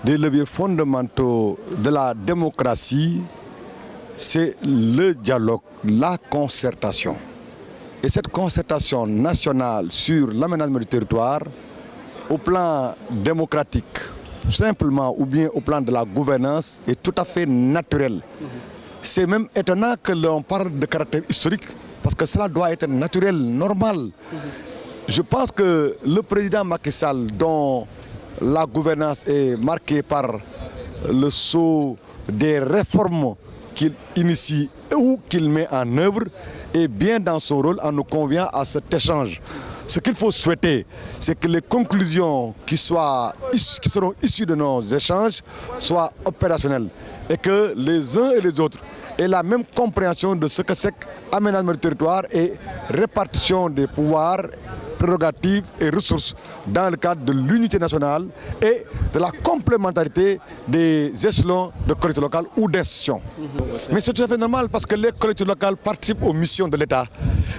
des leviers fondamentaux de la démocratie, c'est le dialogue, la concertation. Et cette concertation nationale sur l'aménagement du territoire, au plan démocratique, simplement, ou bien au plan de la gouvernance, est tout à fait naturelle. C'est même étonnant que l'on parle de caractère historique, parce que cela doit être naturel, normal. Je pense que le président Macky Sall, dont la gouvernance est marquée par le sceau des réformes qu'il initie ou qu'il met en œuvre, est bien dans son rôle en nous conviant à cet échange. Ce qu'il faut souhaiter, c'est que les conclusions qui seront issues de nos échanges soient opérationnelles et que les uns et les autres aient la même compréhension de ce que c'est qu'aménagement du territoire et répartition des pouvoirs, prérogatives et ressources dans le cadre de l'unité nationale et de la complémentarité des échelons de collectivités locales ou d'institutions. Mais c'est tout à fait normal parce que les collectivités locales participent aux missions de l'État.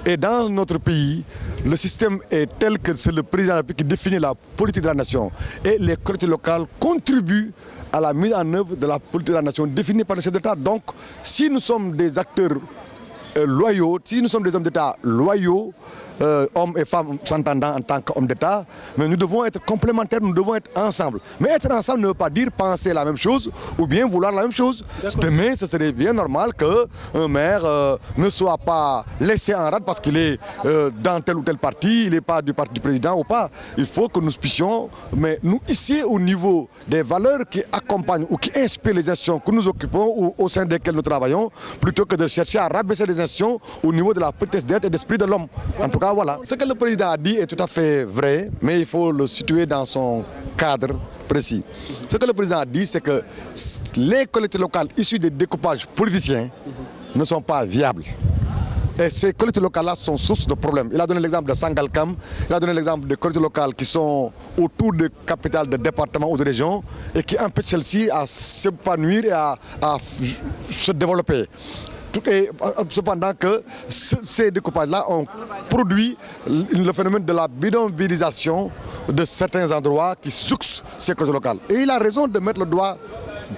Et dans notre pays, le système est tel que c'est le président de la République qui définit la politique de la nation. Et les collectivités locales contribuent à la mise en œuvre de la politique de la nation définie par le chef d'État. Donc, si nous sommes des acteurs loyaux, si nous sommes des hommes d'État loyaux, hommes et femmes s'entendant en tant qu'hommes d'État, mais nous devons être complémentaires, nous devons être ensemble. Mais être ensemble ne veut pas dire penser la même chose ou bien vouloir la même chose. Demain, ce serait bien normal qu'un maire ne soit pas laissé en rade parce qu'il est dans tel ou tel parti, il n'est pas du parti du président ou pas. Il faut que nous puissions, mais nous ici au niveau des valeurs qui accompagnent ou qui inspirent les institutions que nous occupons ou au sein desquelles nous travaillons, plutôt que de chercher à rabaisser les institutions au niveau de la petitesse d'être et d'esprit de l'homme. En tout cas, voilà. Ce que le président a dit est tout à fait vrai, mais il faut le situer dans son cadre précis. Ce que le président a dit, c'est que les collectivités locales issues des découpages politiciens ne sont pas viables. Et ces collectivités locales-là sont source de problèmes. Il a donné l'exemple de Sangalkam, il a donné l'exemple des collectivités locales qui sont autour de capitales de départements ou de régions et qui empêchent celles-ci à s'épanouir et à se développer. Et cependant que ces découpages-là ont produit le phénomène de la bidonvillisation de certains endroits qui souxent ces collectivités locales. Et il a raison de mettre le doigt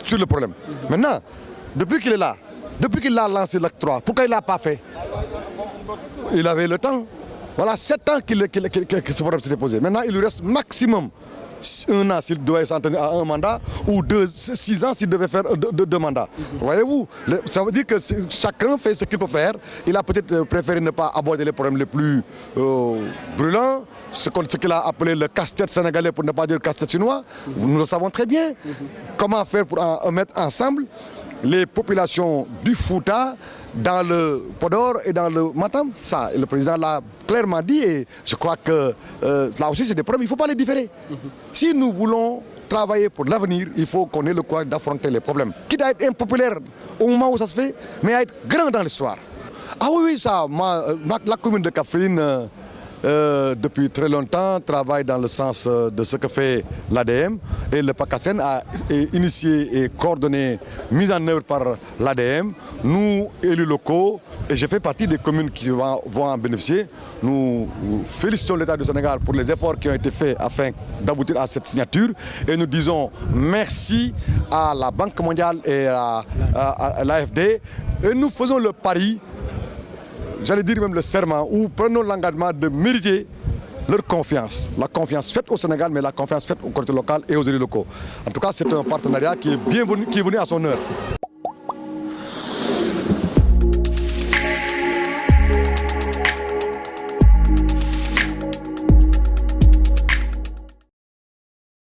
sur le problème. Maintenant, depuis qu'il est là, depuis qu'il a lancé l'acte 3, pourquoi il ne l'a pas fait? Il avait le temps. Voilà, 7 ans que ce problème s'est posé. Maintenant, il lui reste maximum 1 an s'il devait s'en tenir à un mandat ou 6 ans s'il devait faire 2 mandats. Voyez-vous, ça veut dire que chacun fait ce qu'il peut faire. Il a peut-être préféré ne pas aborder les problèmes les plus brûlants, ce qu'il a appelé le casse-tête sénégalais pour ne pas dire casse-tête chinois. Nous le savons très bien. Comment faire pour mettre ensemble les populations du Fouta dans le Podor et dans le Matam? Ça, le président l'a clairement dit et je crois que là aussi c'est des problèmes, il ne faut pas les différer. Si nous voulons travailler pour l'avenir, il faut qu'on ait le courage d'affronter les problèmes. Quitte à être impopulaire au moment où ça se fait, mais à être grand dans l'histoire. Ah oui, ça, la commune de Kaffrine, depuis très longtemps, travaille dans le sens de ce que fait l'ADM et le PACASEN a initié et coordonné, mis en œuvre par l'ADM. Nous, élus locaux, et je fais partie des communes qui vont en bénéficier, nous félicitons l'État du Sénégal pour les efforts qui ont été faits afin d'aboutir à cette signature et nous disons merci à la Banque mondiale et à l'AFD et nous faisons le pari, j'allais dire même le serment, où prenons l'engagement de mériter leur confiance. La confiance faite au Sénégal, mais la confiance faite aux collectivités locales et aux élus locaux. En tout cas, c'est un partenariat qui est bienvenu, qui est venu à son heure.